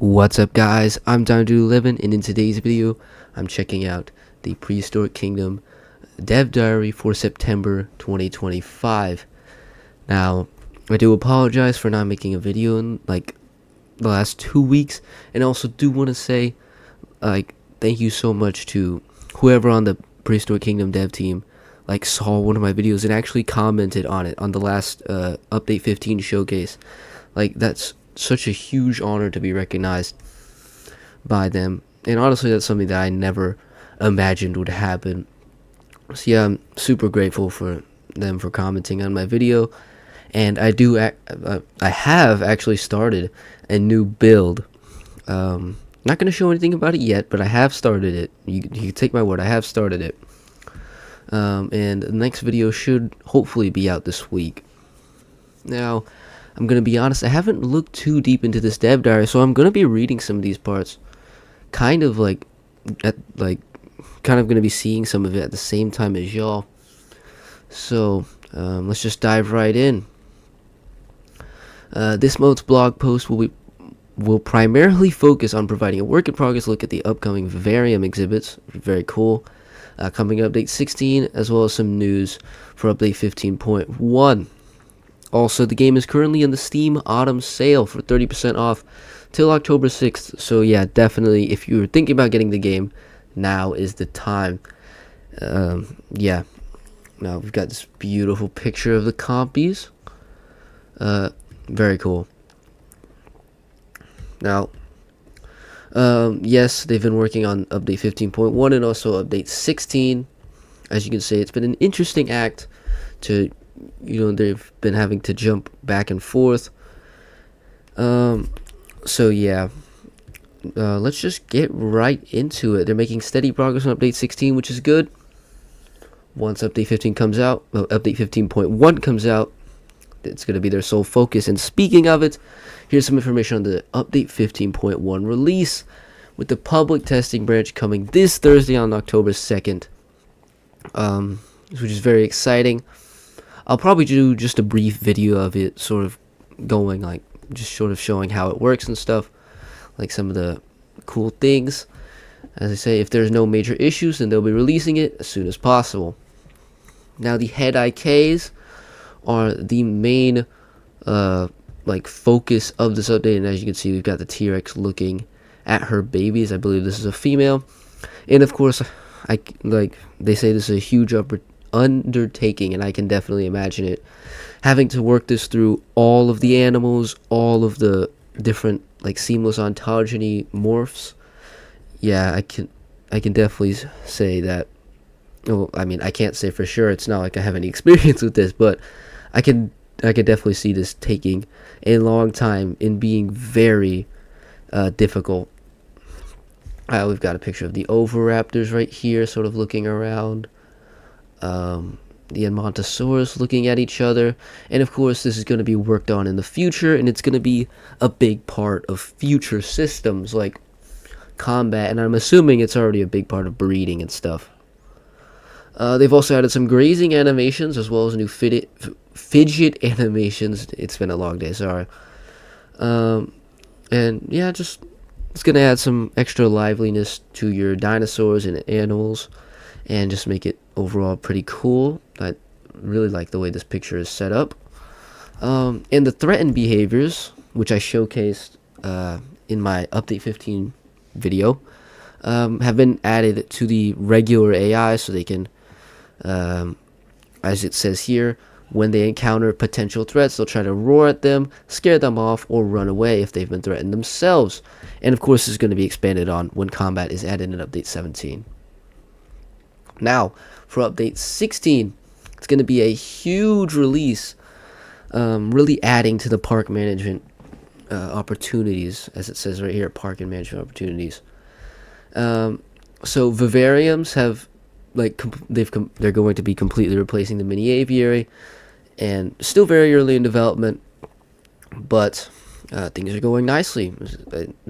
What's up guys, I'm Down to 11 and in today's video I'm checking out the Prehistoric Kingdom Dev Diary for September 2025. Now, I do apologize for not making a video in like the last 2 weeks, and also do want to say thank you so much to whoever on the Prehistoric Kingdom dev team saw one of my videos and actually commented on it on the last update 15 showcase. That's such a huge honor to be recognized by them, and honestly that's something that I never imagined would happen. So yeah, I'm super grateful for them for commenting on my video, and I have actually started a new build. Not going to show anything about it yet, but I have started it. You can take my word, I have started it. And the next video should hopefully be out this week. Now, I'm going to be honest, I haven't looked too deep into this dev diary, so I'm going to be reading some of these parts. Kind of going to be seeing some of it at the same time as y'all. So, let's just dive right in. This month's blog post will primarily focus on providing a work-in-progress look at the upcoming Vivarium exhibits. Very cool. Coming update 16, as well as some news for update 15.1. Also, the game is currently in the Steam Autumn Sale for 30% off till October 6th. So yeah, definitely, if you're thinking about getting the game, now is the time. Yeah. Now, we've got this beautiful picture of the compies. Very cool. Now, yes, they've been working on update 15.1 and also update 16. As you can see, it's been an interesting act to... they've been having to jump back and forth. So yeah, let's just get right into it. They're making steady progress on update 16, which is good. Once update 15 comes out, update 15.1 comes out, it's going to be their sole focus. And speaking of it, here's some information on the update 15.1 release, with the public testing branch coming this Thursday on October 2nd, which is very exciting. I'll probably do just a brief video of it, sort of going, just sort of showing how it works and stuff, some of the cool things. As I say, if there's no major issues, then they'll be releasing it as soon as possible. Now, the head IKs are the main, focus of this update, and as you can see, we've got the T-Rex looking at her babies. I believe this is a female, and of course, they say this is a huge undertaking, and I can definitely imagine it, having to work this through all of the animals, all of the different seamless ontogeny morphs. Yeah, I can definitely say that. Well, I mean, I can't say for sure, it's not like I have any experience with this, but I can definitely see this taking a long time and being very difficult. We've got a picture of the oviraptors right here, sort of looking around. The Edmontosaurus looking at each other, and of course this is going to be worked on in the future, and it's going to be a big part of future systems like combat, and I'm assuming it's already a big part of breeding and stuff. They've also added some grazing animations as well as new fidget animations. It's been a long day, sorry. And yeah, just it's going to add some extra liveliness to your dinosaurs and animals, and just make it overall pretty cool. I really like the way this picture is set up. And the threatened behaviors, which I showcased in my update 15 video, have been added to the regular AI, so they can, as it says here, when they encounter potential threats, they'll try to roar at them, scare them off, or run away if they've been threatened themselves. And of course, this is going to be expanded on when combat is added in update 17. Now, for update 16, it's going to be a huge release, really adding to the park management opportunities, as it says right here, park and management opportunities. So Vivariums have, they're going to be completely replacing the mini aviary, and still very early in development, but things are going nicely. As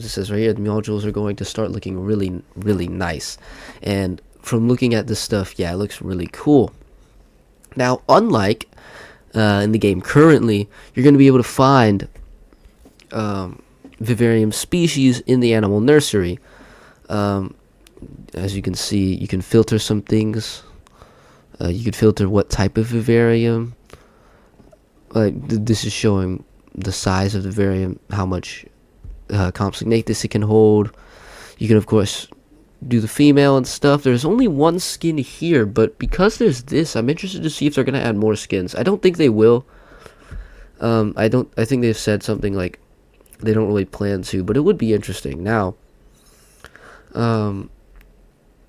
it says right here, the modules are going to start looking really, really nice, and from looking at this stuff, yeah, it looks really cool. Now, unlike in the game currently, you're going to be able to find vivarium species in the animal nursery. As you can see, you can filter some things. You could filter what type of vivarium. Like this is showing the size of the vivarium, how much Compsognathus it can hold. You can of course do the female and stuff. There's only one skin here, but because there's this, I'm interested to see if they're gonna add more skins. I don't think they will. I think they've said something like they don't really plan to, but it would be interesting. Now,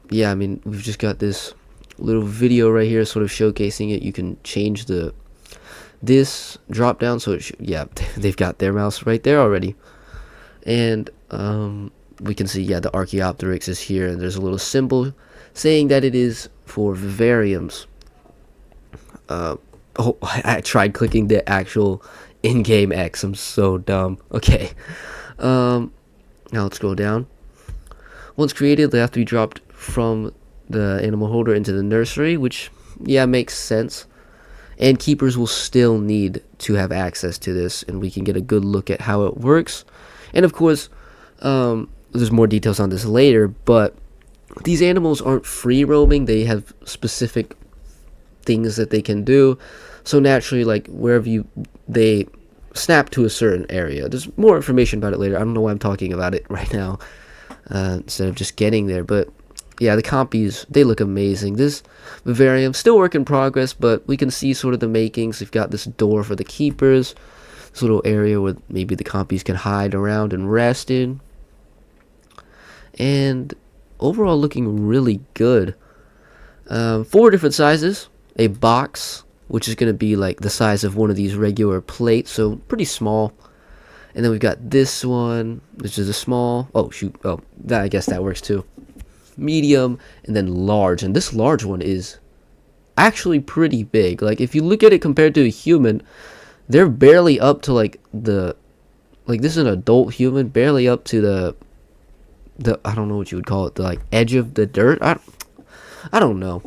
yeah, I mean, we've just got this little video right here sort of showcasing it. You can change this drop down, so yeah, they've got their mouse right there already. And we can see, yeah, the Archaeopteryx is here, and there's a little symbol saying that it is for vivariums. Oh, I tried clicking the actual in-game X. I'm so dumb. Okay. Now let's go down. Once created, they have to be dropped from the animal holder into the nursery, which, yeah, makes sense. And keepers will still need to have access to this, and we can get a good look at how it works. And of course, there's more details on this later, but these animals aren't free roaming. They have specific things that they can do. So naturally, like wherever they snap to a certain area. There's more information about it later. I don't know why I'm talking about it right now instead of just getting there. But yeah, the compies, they look amazing. This vivarium, still work in progress, but we can see sort of the makings. We've got this door for the keepers, this little area where maybe the compies can hide around and rest in. And overall looking really good. 4 different sizes. A box, which is going to be like the size of one of these regular plates, so pretty small. And then we've got this one, which is a small, I guess that works too. Medium, and then large. And this large one is actually pretty big. Like if you look at it compared to a human, they're barely up to like this is an adult human, barely up to the I don't know what you would call it, the like edge of the dirt. I don't know.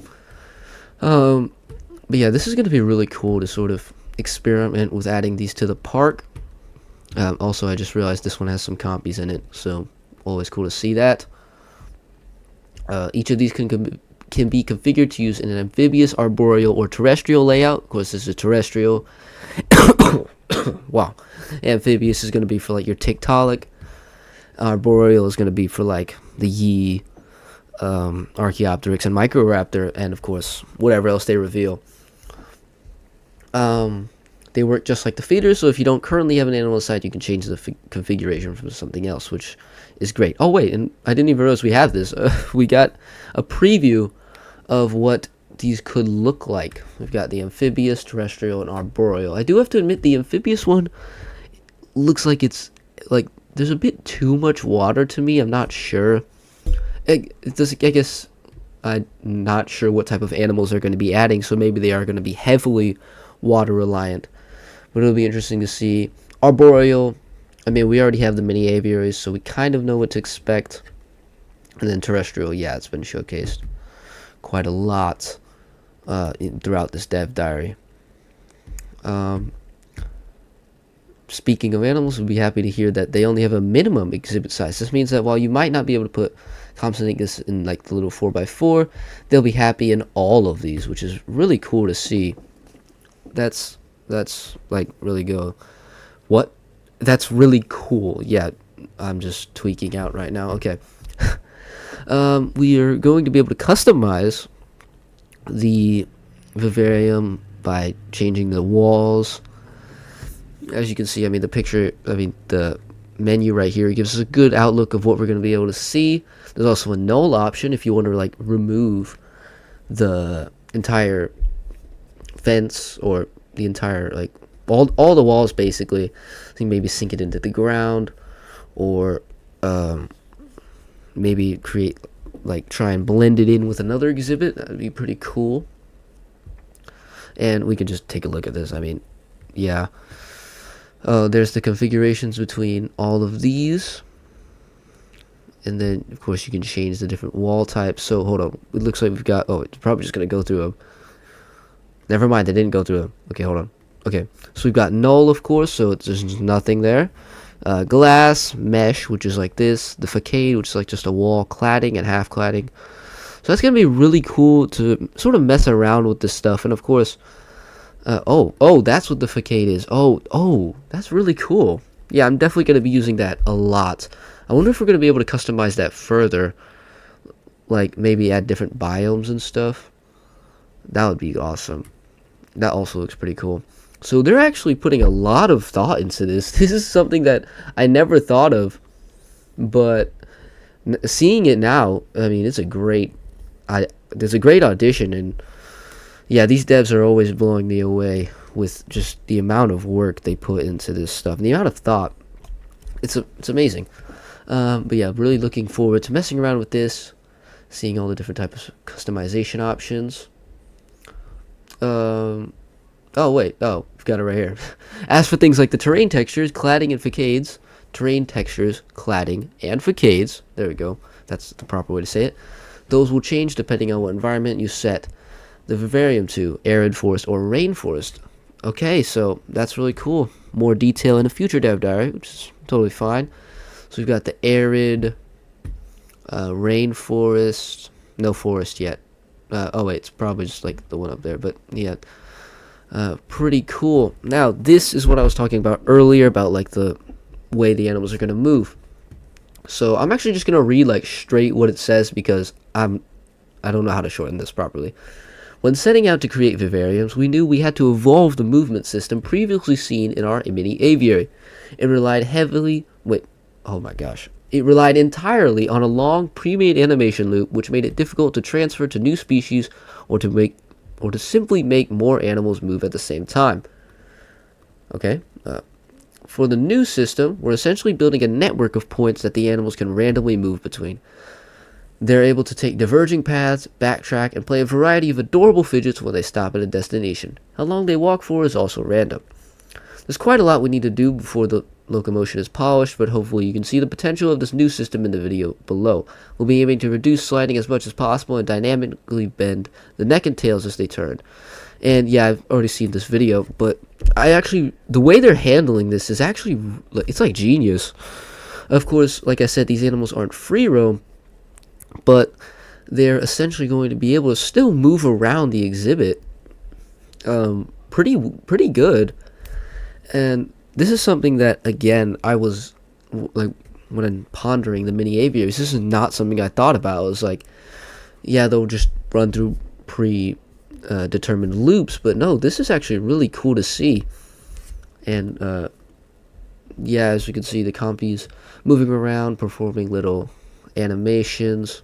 But yeah, this is going to be really cool to sort of experiment with adding these to the park. Also, I just realized this one has some compies in it, so always cool to see that. Each of these can be configured to use in an amphibious, arboreal, or terrestrial layout. Of course, this is a terrestrial. Wow. Amphibious is going to be for like your Tiktaalik. Arboreal is going to be for like the Yi, Archaeopteryx, and Microraptor, and of course, whatever else they reveal. They work just like the feeders, so if you don't currently have an animal site, you can change the configuration from something else, which is great. Oh wait, and I didn't even realize we have this. We got a preview of what these could look like. We've got the amphibious, terrestrial, and arboreal. I do have to admit, the amphibious one looks like it's like there's a bit too much water to me. I'm not sure. I guess I'm not sure what type of animals they're going to be adding, so maybe they are going to be heavily water reliant. But it'll be interesting to see. Arboreal, I mean, we already have the mini aviaries, so we kind of know what to expect. And then terrestrial, yeah, it's been showcased quite a lot throughout this dev diary. Speaking of animals, we'll be happy to hear that they only have a minimum exhibit size. This means that while you might not be able to put Compsognathus in like the little 4x4, they'll be happy in all of these, which is really cool to see. That's like really go. What? That's really cool. Yeah, I'm just tweaking out right now. Okay. We are going to be able to customize the vivarium by changing the walls. As you can see, the menu right here gives us a good outlook of what we're going to be able to see. There's also a null option if you want to like remove the entire fence or the entire like all the walls basically. I think maybe sink it into the ground, or maybe try and blend it in with another exhibit. That would be pretty cool. And we can just take a look at this. I mean, yeah. There's the configurations between all of these. And then, of course, you can change the different wall types. So, hold on. It looks like we've got... Oh, it's probably just going to go through them. Never mind, they didn't go through them. Okay, hold on. Okay, so we've got null, of course, so there's nothing there. Glass, mesh, which is like this, the facade, which is like just a wall cladding and half cladding. So that's gonna be really cool to sort of mess around with this stuff. And of course, oh, that's what the facade is. Oh, that's really cool. Yeah, I'm definitely gonna be using that a lot. I wonder if we're gonna be able to customize that further, like maybe add different biomes and stuff. That would be awesome. That also looks pretty cool. So they're actually putting a lot of thought into this. This is something that I never thought of, but seeing it now, I mean, it's a great, there's a great audition, and yeah, these devs are always blowing me away with just the amount of work they put into this stuff and the amount of thought. It's amazing. But yeah, really looking forward to messing around with this, seeing all the different types of customization options. Oh wait, we've got it right here. As for things like the terrain textures, cladding and facades, terrain textures, cladding, and facades, there we go, that's the proper way to say it, those will change depending on what environment you set the vivarium to, arid forest or rainforest. Okay, so that's really cool. More detail in a future dev diary, which is totally fine. So we've got the arid, rainforest, no forest yet. Oh wait, it's probably just like the one up there, but yeah, pretty cool. Now this is what I was talking about earlier about like the way the animals are gonna move. So I'm actually just gonna read like straight what it says because I don't know how to shorten this properly. When setting out to create vivariums, we knew we had to evolve the movement system previously seen in our mini aviary. It relied It relied entirely on a long pre-made animation loop, which made it difficult to transfer to new species or to simply make more animals move at the same time. Okay. For the new system, we're essentially building a network of points that the animals can randomly move between. They're able to take diverging paths, backtrack, and play a variety of adorable fidgets when they stop at a destination. How long they walk for is also random. There's quite a lot we need to do before the locomotion is polished, but hopefully you can see the potential of this new system in the video below. We'll be aiming to reduce sliding as much as possible and dynamically bend the neck and tails as they turn. And yeah, I've already seen this video, but the way they're handling this is actually, it's like genius. Of course, like I said, these animals aren't free roam, but they're essentially going to be able to still move around the exhibit pretty good. And this is something that, again, I was like, when I'm pondering the mini aviaries, this is not something I thought about. It was like, yeah, they'll just run through determined loops, but no, this is actually really cool to see. And yeah, as you can see, the compies moving around, performing little animations,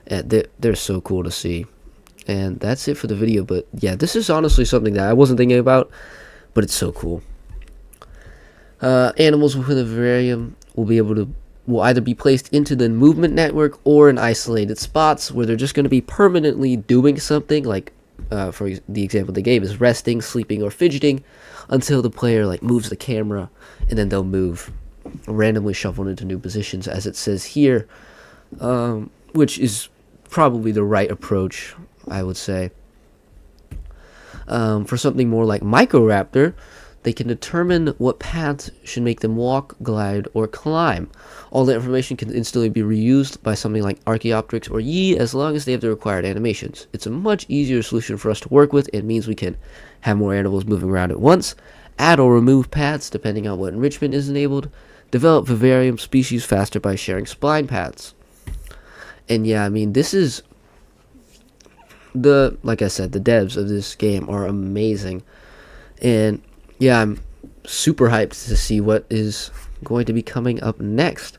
and they're so cool to see. And that's it for the video, but yeah, this is honestly something that I wasn't thinking about, but it's so cool. Animals within the vivarium will either be placed into the movement network or in isolated spots where they're just going to be permanently doing something, like for the example they gave is resting, sleeping, or fidgeting until the player like moves the camera, and then they'll move randomly shuffled into new positions as it says here, which is probably the right approach, I would say. For something more like Microraptor, they can determine what paths should make them walk, glide, or climb. All the information can instantly be reused by something like Archaeopteryx or Yi as long as they have the required animations. It's a much easier solution for us to work with. It means we can have more animals moving around at once, add or remove paths depending on what enrichment is enabled, develop vivarium species faster by sharing spline paths. And yeah, I mean, this is like I said, the devs of this game are amazing. And yeah, I'm super hyped to see what is going to be coming up next.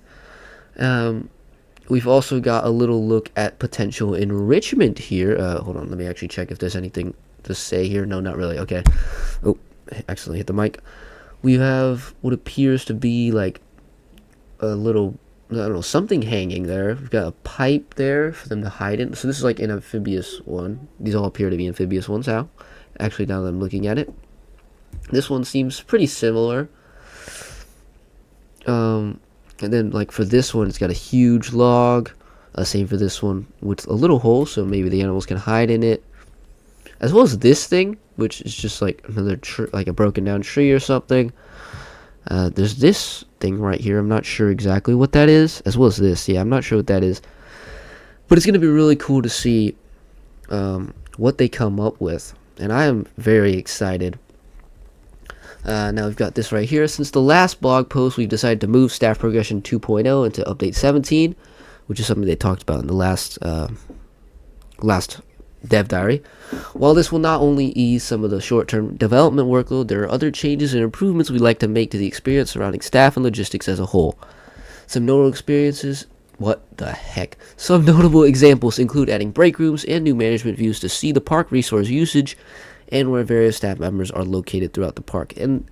We've also got a little look at potential enrichment here. Hold on, let me actually check if there's anything to say here. No, not really. Okay. Oh, accidentally hit the mic. We have what appears to be like a little, I don't know, something hanging there. We've got a pipe there for them to hide in. So this is like an amphibious one. These all appear to be amphibious ones now. Actually, now that I'm looking at it, this one seems pretty similar. And then like for this one, it's got a huge log. Same for this one with a little hole, so maybe the animals can hide in it. As well as this thing, which is just like another like a broken down tree or something. There's this thing right here. I'm not sure exactly what that is, as well as this. Yeah, I'm not sure what that is, but it's going to be really cool to see what they come up with, and I am very excited. Now we've got this right here. Since the last blog post, we've decided to move staff progression 2.0 into update 17, which is something they talked about in the last dev diary. While this will not only ease some of the short-term development workload, there are other changes and improvements we'd like to make to the experience surrounding staff and logistics as a whole. Some notable experiences. What the heck? Some notable examples include adding break rooms and new management views to see the park resource usage and where various staff members are located throughout the park. And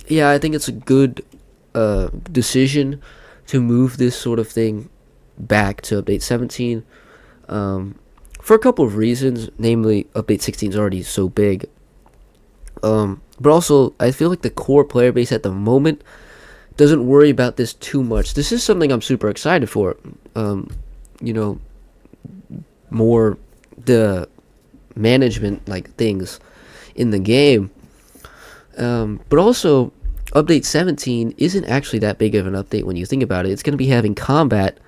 yeah, I think it's a good decision to move this sort of thing back to update 17 for a couple of reasons. Namely, update 16 is already so big, but also I feel like the core player base at the moment doesn't worry about this too much. This is something I'm super excited for. You know, more the management like things in the game, but also update 17 isn't actually that big of an update when you think about it. It's going to be having combat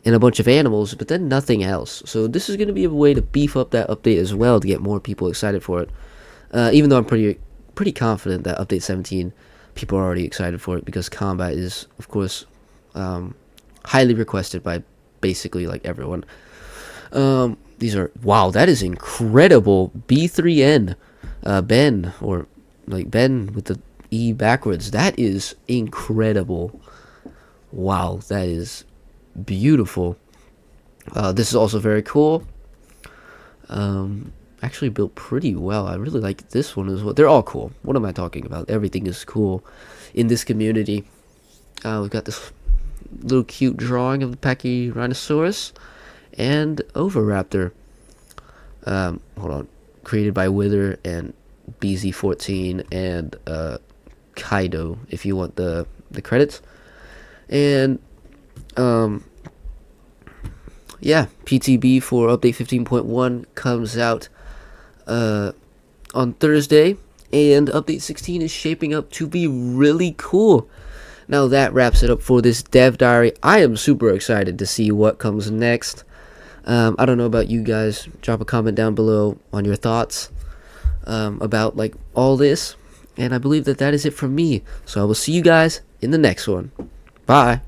and a bunch of animals, but then nothing else. So this is going to be a way to beef up that update as well to get more people excited for it. Even though I'm pretty confident that update 17 people are already excited for it, because combat is, of course, highly requested by basically like everyone. These are, wow, that is incredible. B3N, Ben, or like Ben with the E backwards. That is incredible. Wow, that is beautiful. This is also very cool. Actually built pretty well. I really like this one as well. They're all cool. What am I talking about? Everything is cool in this community. We've got this little cute drawing of the Pachyrhinosaurus and Oviraptor. Hold on. Created by Wither and BZ14 and Kaido, if you want the credits. And yeah, PTB for update 15.1 comes out on Thursday, and update 16 is shaping up to be really cool. Now that wraps it up for this dev diary. I am super excited to see what comes next. I don't know about you guys. Drop a comment down below on your thoughts about like all this, and I believe that is it from me. So I will see you guys in the next one. Bye.